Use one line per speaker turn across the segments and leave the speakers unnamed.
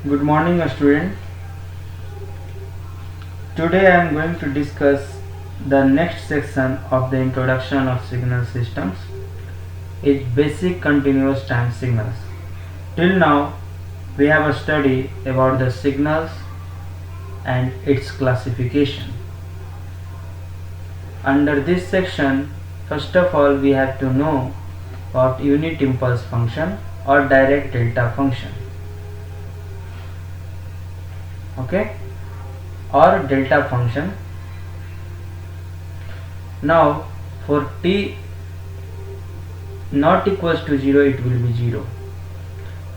Good morning, student. Today I am going to discuss the next section of the introduction of signal systems. Is basic continuous time signals. Till now, we have studied about the signals and its classification. Under this section, first of all, we have to know about unit impulse function or direct delta function. Okay, or delta function. Now, for t not equals to 0, it will be 0,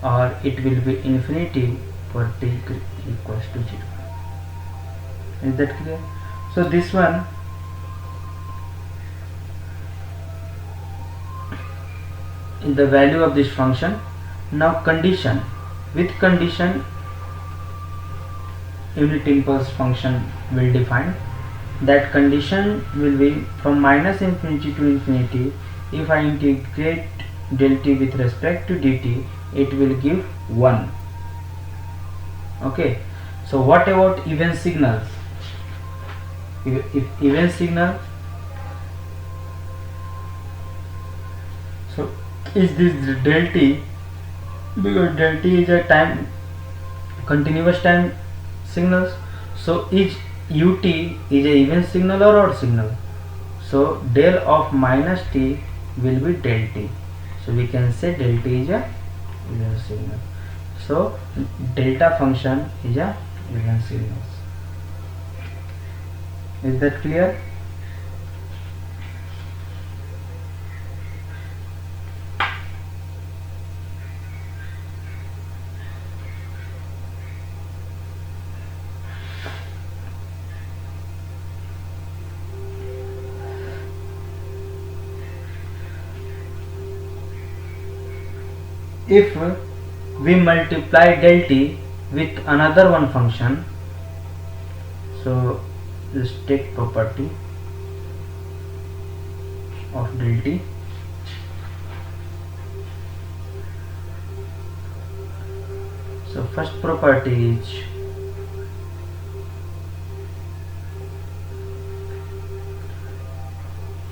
or it will be infinity for t equals to 0. Is that clear? So this one is the value of this function. Now condition, with condition unit impulse function will define. That condition will be from minus infinity to infinity. If I integrate del t with respect to dt, it will give 1. Okay, so what about even signals? If even signal, so is this del t, because del t is a time continuous time signals, so is ut is a even signal or odd signal? So del of minus t will be del t, so we can say del t is a even signal. So delta function is a even signals. Is that clear? If we multiply del t with another one function, so let's take property of del t. So first property is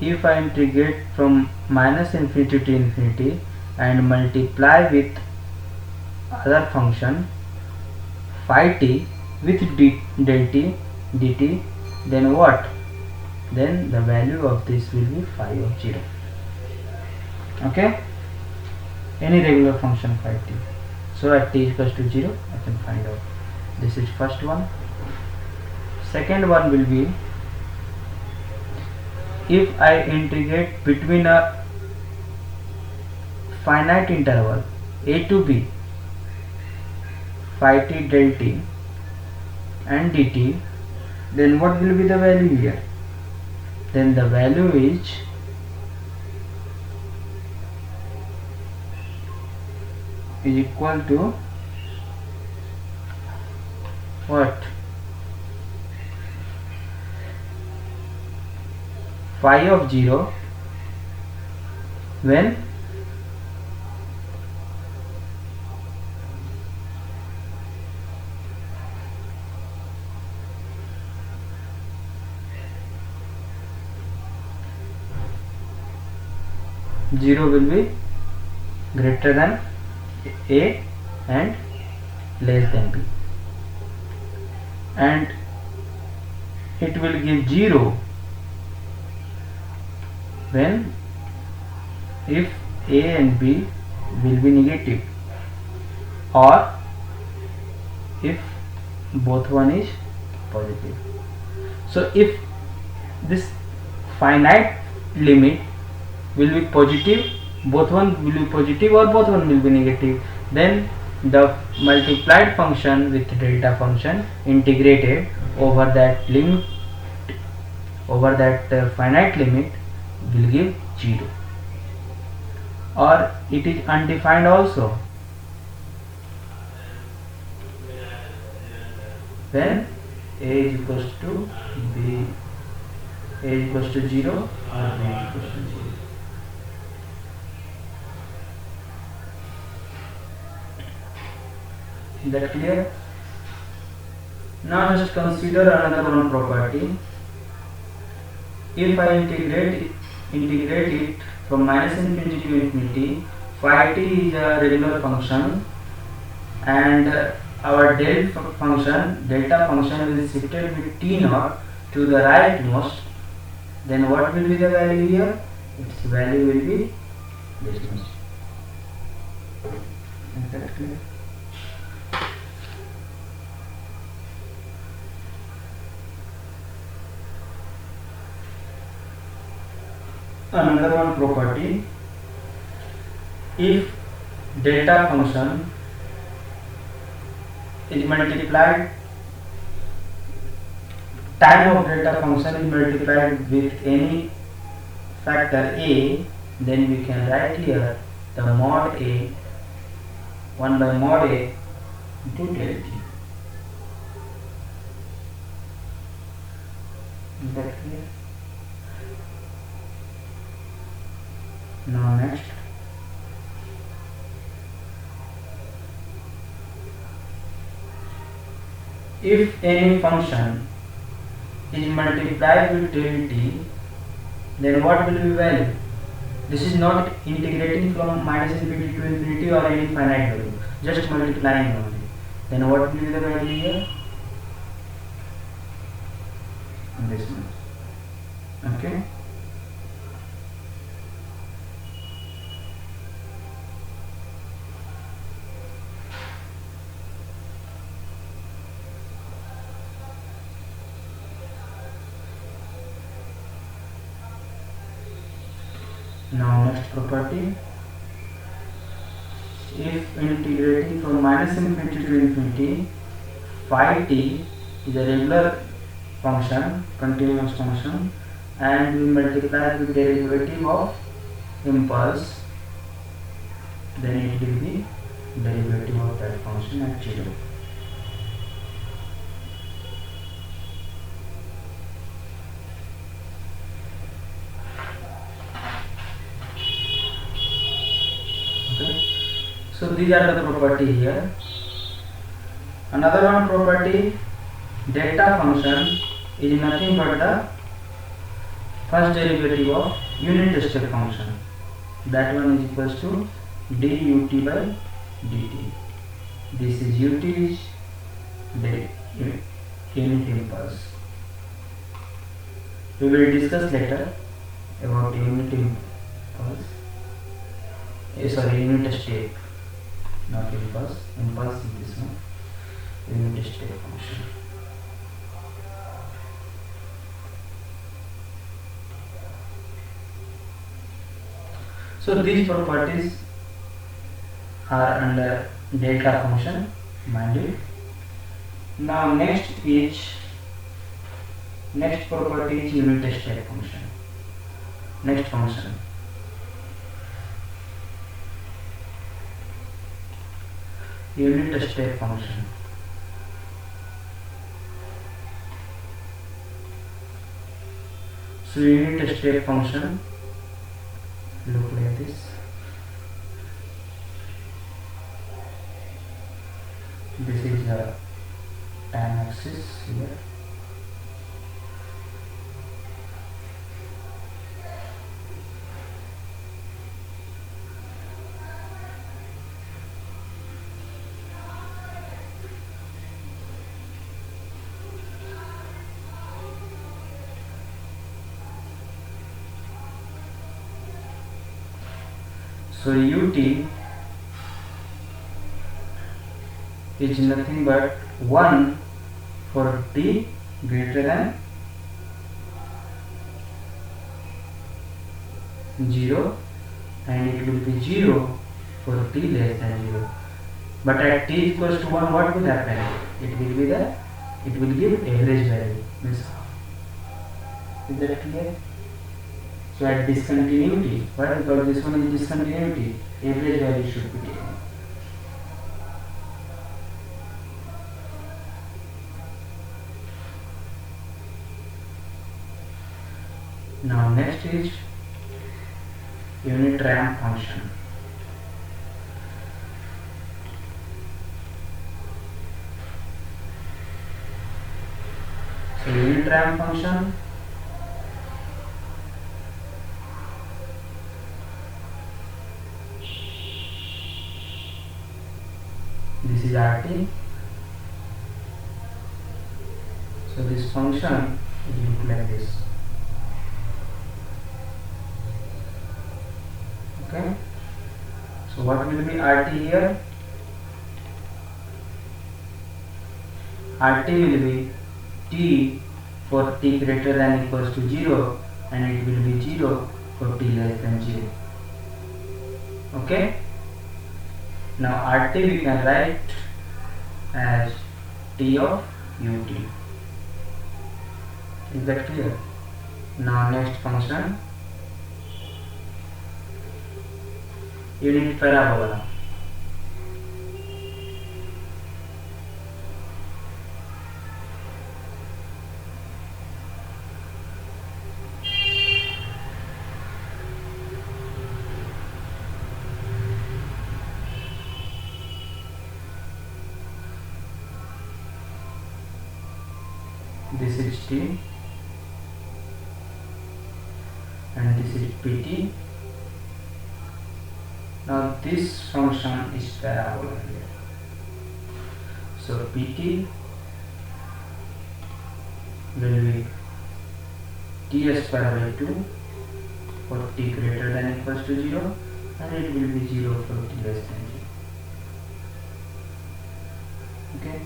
if I integrate from minus infinity to infinity and multiply with other function phi t with del t dt, then what? Then the value of this will be phi of 0. Okay, any regular function phi t. So at t equals to 0, I can find out. This is first one. Second one will be if I integrate between a finite interval a to b phi t del t and dt, then what will be the value here? Then the value is equal to what? Phi of 0 when zero will be greater than a and less than b, and it will give 0 when if a and b will be negative, or if both one is positive. So if this finite limit will be positive, both one will be positive or both one will be negative, then the multiplied function with delta function integrated over that limit, over that finite limit, will give 0, or it is undefined also. When a is equals to b, a is equals to 0 or b is equals to 0. Is that clear? Now just consider another one property. If I integrate it from minus infinity to infinity, phi t is a regular function, and our delta function is shifted with t naught to the rightmost. Then what will be the value here? Its value will be this much. Is that clear? Another one property, if delta function is multiplied, time of delta function is multiplied with any factor a, then we can write here the mod a, 1 by mod a into del t. Is that clear? Now next, if any function is multiplied with del t, then what will be value? This is not integrating from minus infinity to infinity or any finite value, just multiplying only. Then what will be the value here? This one. Okay. Now next property, if integrating from minus infinity to infinity, phi t is a regular function, continuous function, and we multiply with derivative of impulse, then it will be derivative of that function at 0. So these are the property here. Another one property, delta function is nothing but the first derivative of unit step function. That one is equals to dut by dt. This is ut is the unit impulse. We will discuss later about unit impulse. Unit step. Not impulse. Impulse is this one. Unit step function. So these properties are under delta function, mind it. Now next property is unit step function. Next function. Unit step function. So unit step function look like this. This is the time axis here. So ut is nothing but 1 for t greater than 0, and it will be 0 for t less than 0. But at t equals to 1, what will happen? It will give average value. Means, is that clear? So at discontinuity, why? Because this one is discontinuity, average value should be taken. Now next is unit ramp function. So unit ramp function, this is RT. So this function will look like this. Okay. So what will be RT here? RT will be T for t greater than equals to 0, and it will be 0 for t less than 0. Okay. Now RT we can write as T of ut. Is that clear? Now next function, unit parabola. This is T and this is PT. Now this function is parabola here. So PT will be T square by 2 for t greater than equals to 0, and it will be 0 for t less than 0. Okay.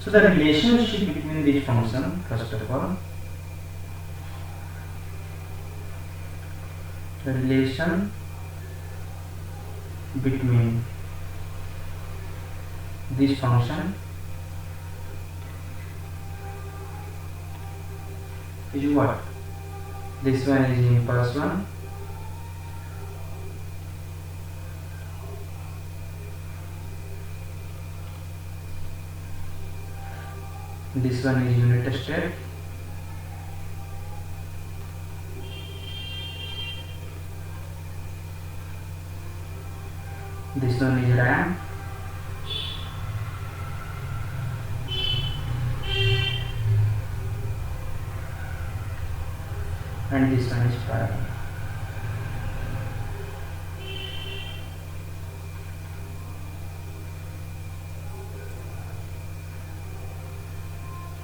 So the relationship between this function, first of all, the relation between this function is what? This one is impulse one, this one is unit step, this one is ramp, and this one is parabola.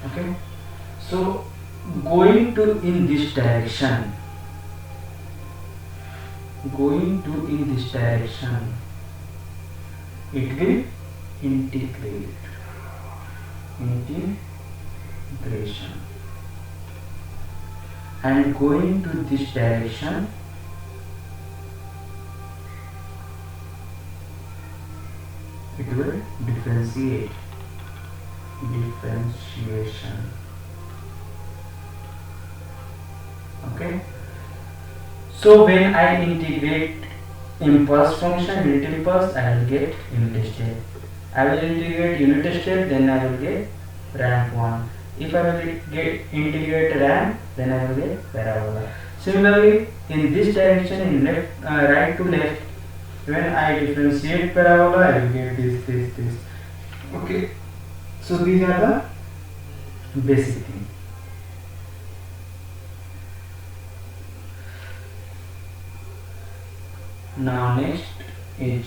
Okay, so going to in this direction, it will integration, and going to this direction it will differentiation. Okay, so when I integrate impulse function, unit impulse, I will get unit step. I will integrate unit step, then I will get ramp 1. If I will integrate ramp, then I will get parabola. Similarly, in this direction, in left, right to left, when I differentiate parabola, I will get this. Okay, so these are the basic things. Now next is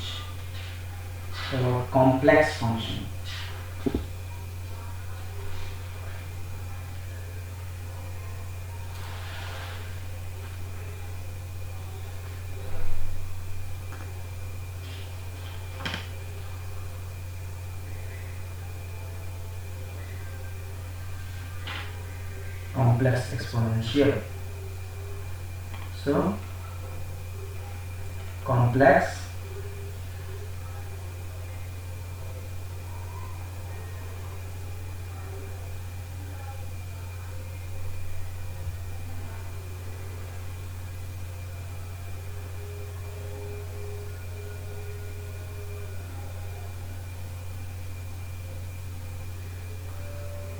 about complex function. Complex exponential. So complex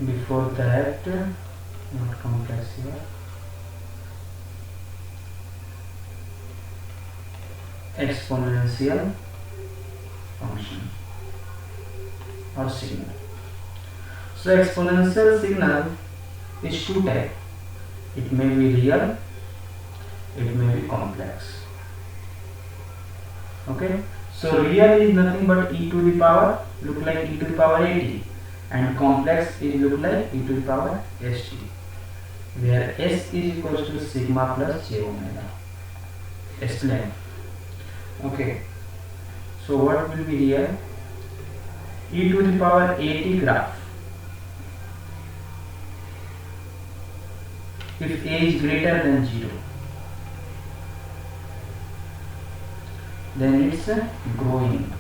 before that, not complex here, exponential function or signal. So exponential signal is two type. It may be real, it may be complex. Okay, so real is nothing but e to the power look like e to the power at, and complex is look like e to the power st, where s is equals to sigma plus j omega. Explain. Okay, so what will be real? E to the power at graph. If a is greater than 0, then it's growing,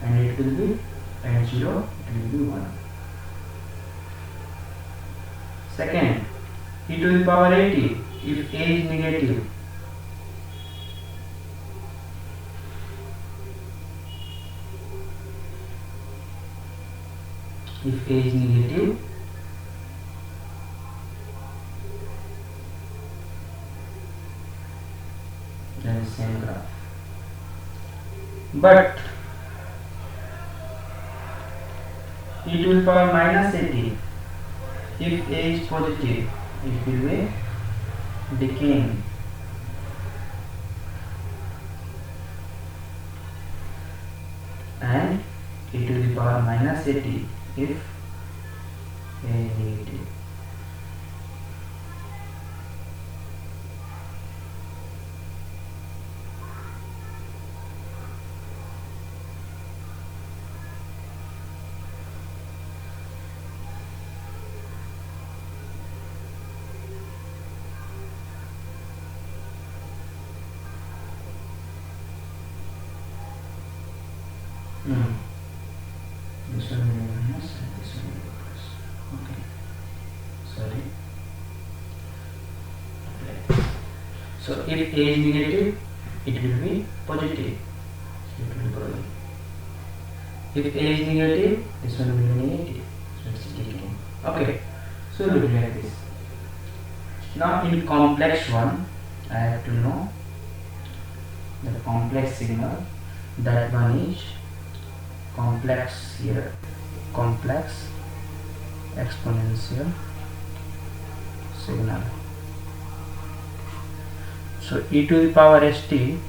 and it will be at 0, it will be 1. Second, e to the power 80, if a is negative, if a is negative, then same graph. But e to the power minus 80, if a is positive, it will be decaying. And e to the power minus 80 if a is negative. This one will be minus and this one will be plus. Okay. Sorry. Okay. So if a is negative, it will be positive. So it will be growing. If a is negative, this one will be negative. So it's decaying. Okay. So look like this. Now in complex one, I have to know the complex signal. That one is complex here, complex exponential signal. So e to the power st,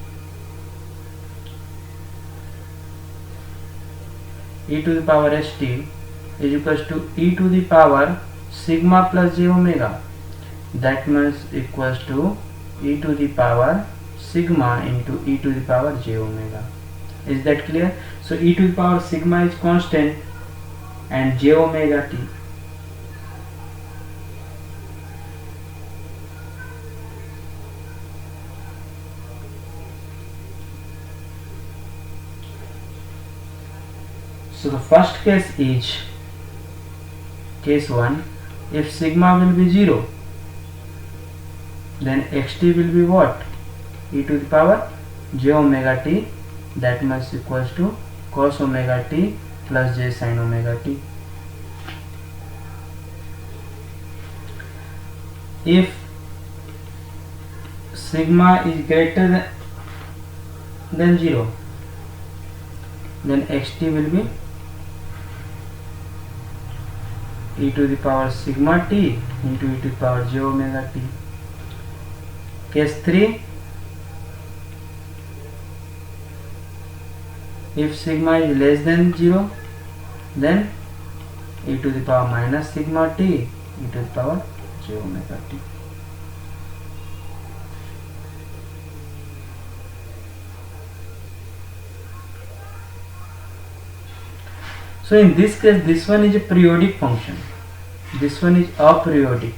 e to the power st is equals to e to the power sigma plus j omega. That means equals to e to the power sigma into e to the power j omega. Is that clear? So e to the power sigma is constant and j omega t. So the first case is case 1. If sigma will be 0, then xt will be what? E to the power j omega t. That much equals to cos omega t plus j sin omega t. If sigma is greater than 0, then xt will be e to the power sigma t into e to the power j omega t. Case 3, if sigma is less than 0, then e to the power minus sigma t e to the power j omega t. So in this case, this one is a periodic function, this one is aperiodic.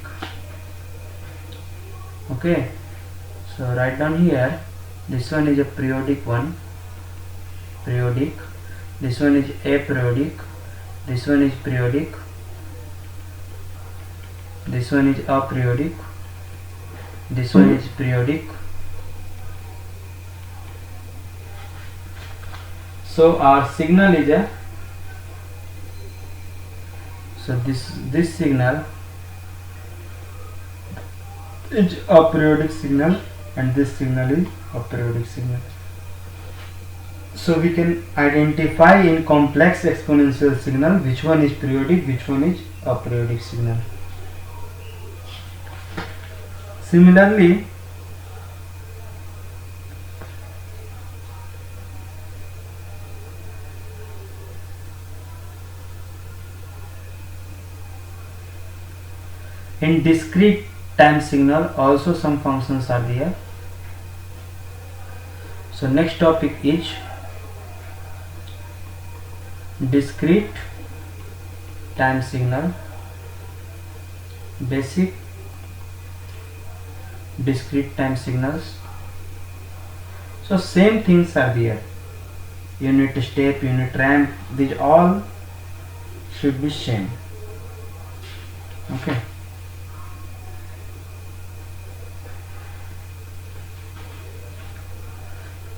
Okay, so write down here, this one is a periodic one, periodic, this one is aperiodic, this one is periodic, this one is aperiodic, this one is periodic. So our signal is a, so this signal is aperiodic signal and this signal is aperiodic signal. So we can identify in complex exponential signal which one is periodic, which one is aperiodic signal. Similarly, in discrete time signal also some functions are there. So next topic is discrete time signal, basic discrete time signals. So same things are there, unit step, unit ramp, these all should be same. Okay,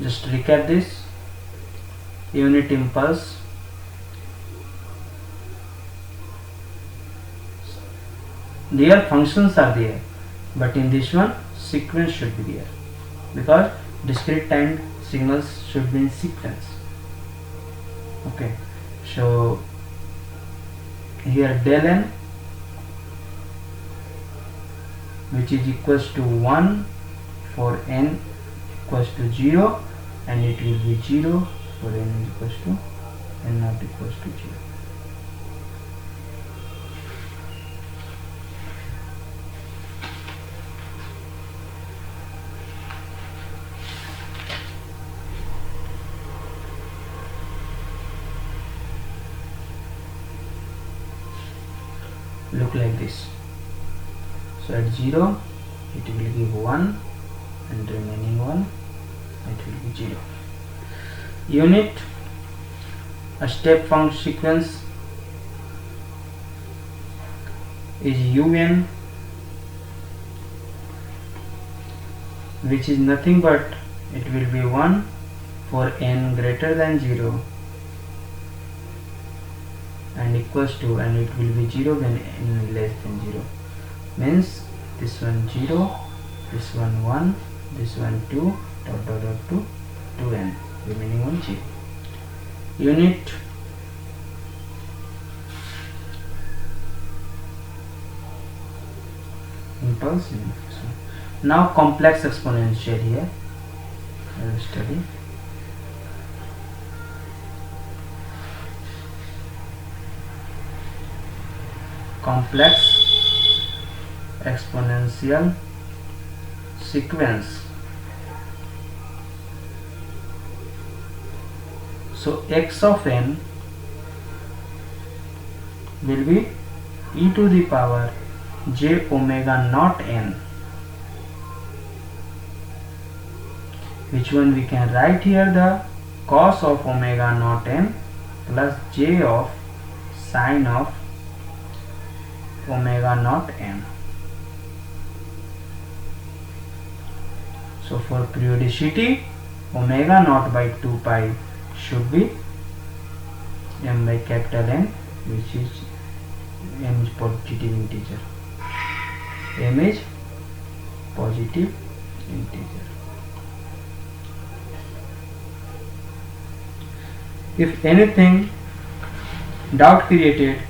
just recap this. Unit impulse, their functions are there, but in this one sequence should be there, because discrete time signals should be in sequence. Okay, so here del n, which is equals to 1 for n equals to 0, and it will be 0 for n is equals to n not equals to 0. Look like this. So at 0 it will give 1, and remaining 1 it will be 0. Unit, a step function sequence is un, which is nothing but it will be 1 for n greater than 0 and equals to, and it will be 0 when n less than 0. Means this one 0, this one 1, this one 2, dot dot dot to 2n, remaining one 0. Unit, impulse. Now complex exponential here I will study. Complex exponential sequence. So x of n will be e to the power j omega naught n, which one we can write here, the cos of omega naught n plus j of sine of omega naught n. So for periodicity, omega naught by 2 pi should be m by capital N, which is m is positive integer. M is positive integer. If anything doubt created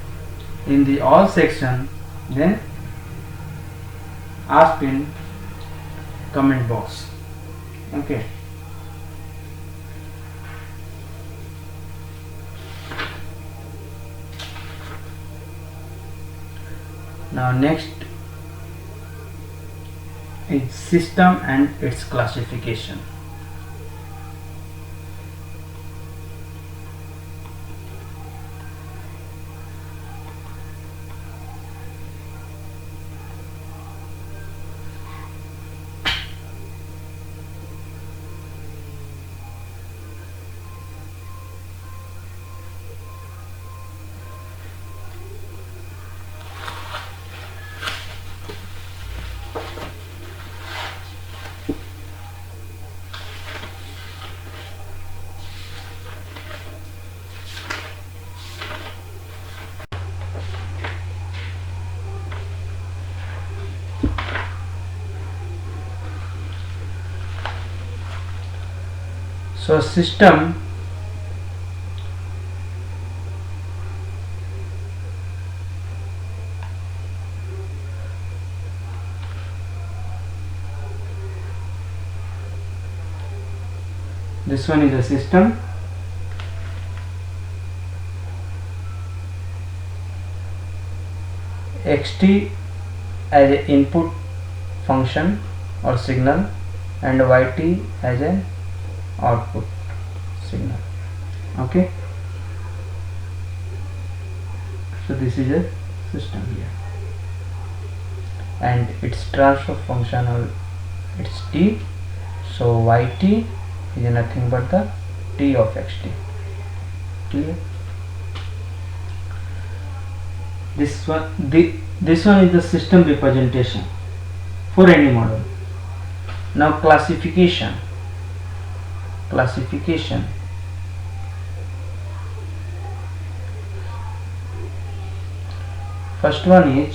in the all section, then ask in comment box. Okay. Now next is system and its classification. So system This one is a system. Xt as an input function or signal and yt as an output signal. Okay, so this is a system here, and its transfer functional, it's t, so yt is nothing but the t of xt. Clear? This one is the system representation for any model. Now classification. First one is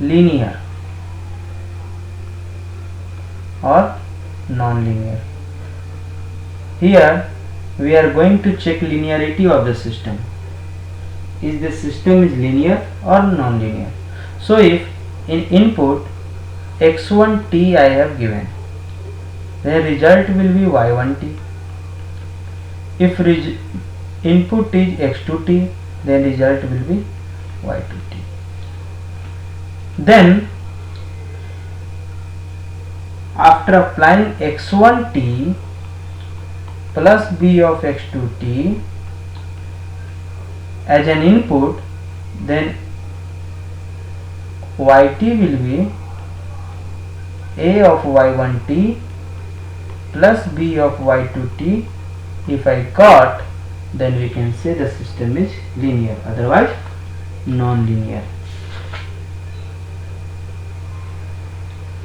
linear or non-linear. Here we are going to check linearity of the system. Is the system is linear or non-linear? So if in input x1t I have given, then result will be y1t. If input is x2t, then result will be y2t. Then after applying x1t plus b of x2t as an input, then yt will be a of y1t plus b of y2t. If I got, then we can say the system is linear, otherwise non-linear.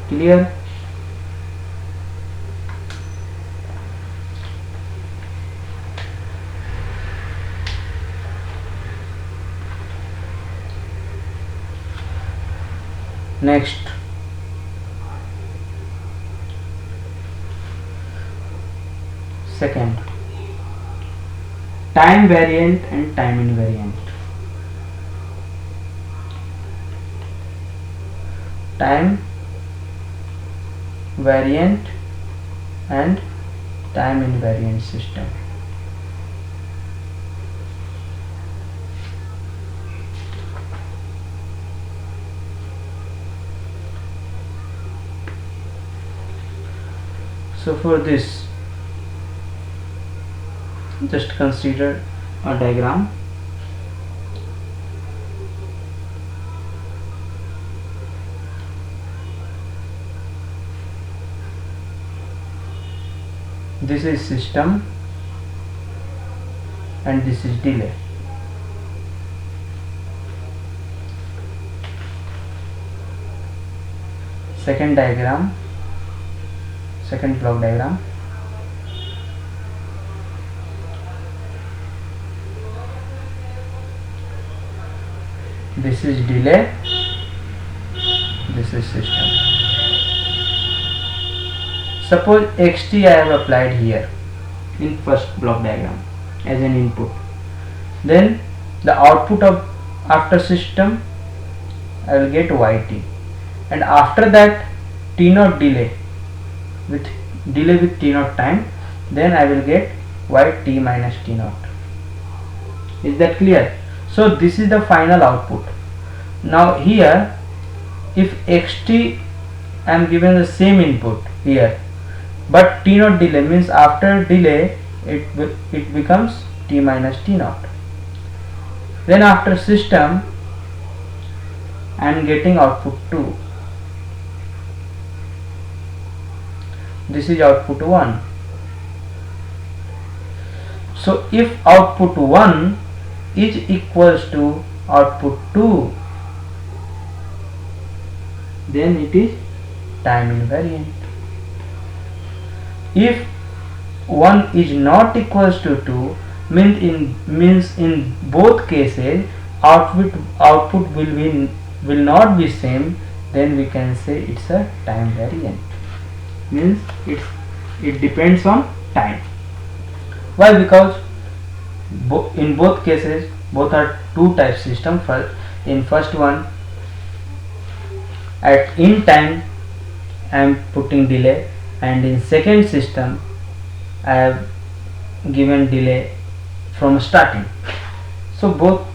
Clear? Next, second, time variant and time invariant. Time variant and time invariant system. So for this, just consider a diagram. This is system and this is delay. Second diagram, second block diagram. This is delay, this is system. Suppose xt I have applied here in first block diagram as an input. Then the output of after system I will get yt, and after that t0 delay with t0 time, then I will get yt minus t0. Is that clear? So this is the final output. Now here, if xt I am given the same input here, but t0 delay means after delay it becomes t minus t0. Then after system I am getting output 2. This is output 1. So if output 1 is equals to output 2, then it is time invariant. If 1 is not equals to 2, means in both cases output will not be same, then we can say it's a time variant. Means it depends on time. Why? Because in both cases both are two type system. In first one, at in time I am putting delay, and in second system I have given delay from starting. So both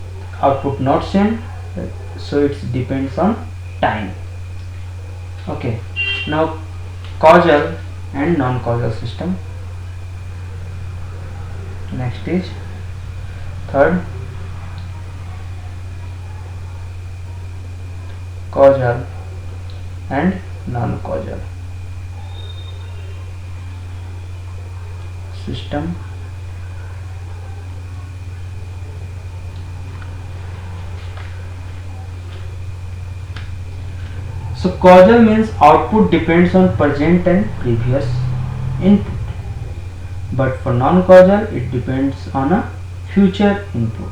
output not same, so it depends on time. Okay, now causal and non-causal system. Next is third, causal and non-causal system. So causal means output depends on present and previous input, but for non-causal it depends on a future input.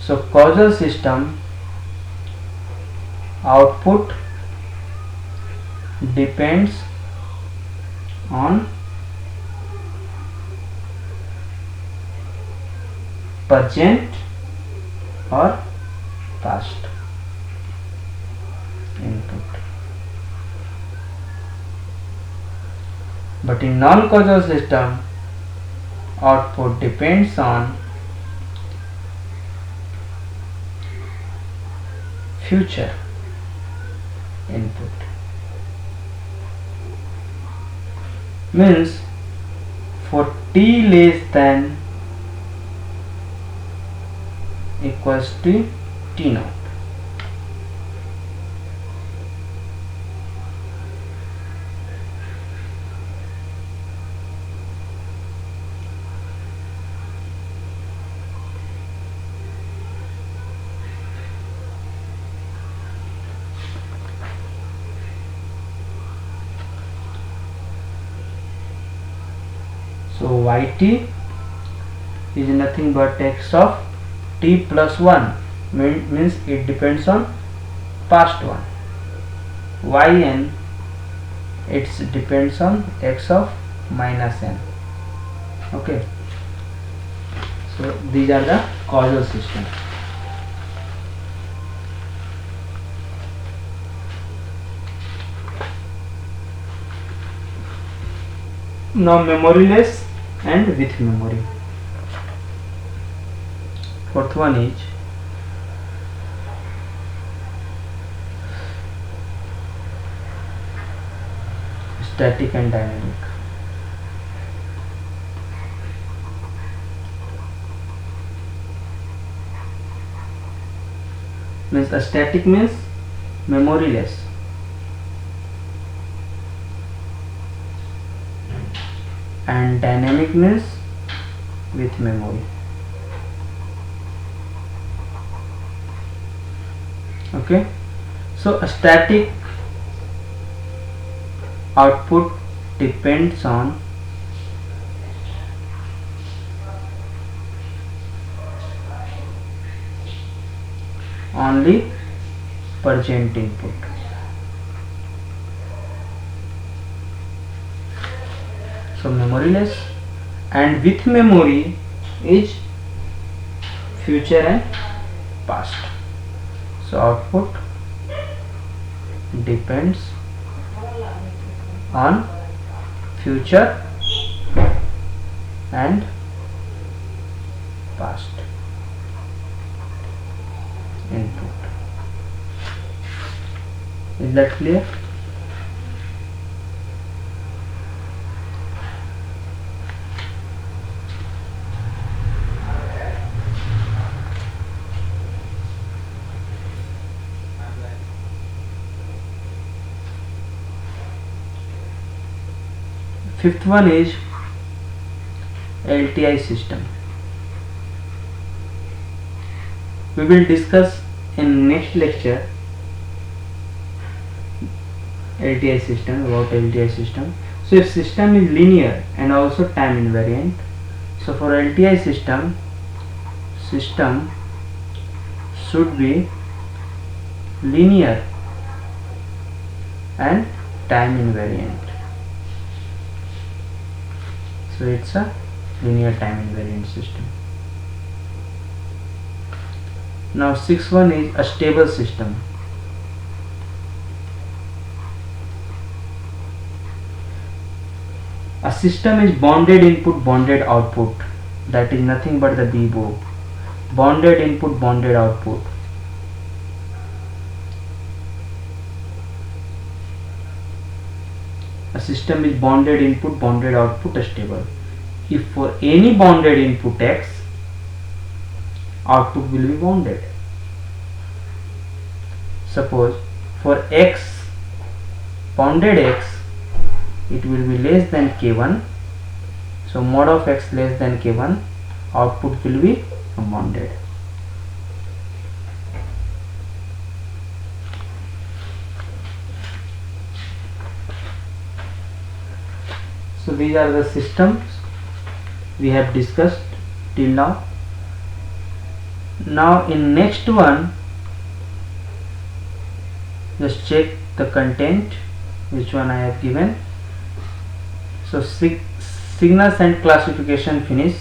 So causal system output depends on present or past input. But in non-causal system, output depends on future input. Means for t less than equals to t naught, so yt is nothing but x of t plus 1, means it depends on past one. Yn it depends on x of minus n. Okay, so these are the causal system. Now memoryless and with memory. Fourth one is static and dynamic. Means a static means memoryless, and dynamic means with memory. Okay, so a static output depends on only present input. So memoryless, and with memory is future and past. So output depends on future and past input. Is that clear? Fifth one is LTI system. We will discuss in next lecture LTI system, about LTI system. So if system is linear and also time invariant, so for LTI system should be linear and time invariant. So it's a linear time invariant system. Now sixth one is a stable system. A system is bounded input, bounded output. That is nothing but the BIBO. Bounded input, bounded output. A system is bounded input, bounded output stable. If for any bounded input x, output will be bounded. Suppose for x, bounded x, it will be less than k1. So mod of x less than k1, output will be bounded. So these are the systems we have discussed till now. Now in next one, just check the content which one I have given. So signals and classification finish,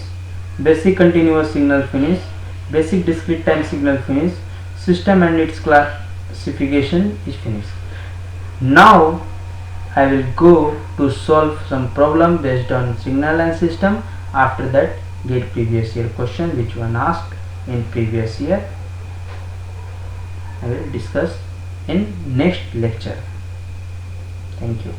basic continuous signal finish, basic discrete time signal finish, system and its classification is finished. Now I will go to solve some problem based on signal and system. After that, get previous year question which one asked in previous year. I will discuss in next lecture. Thank you.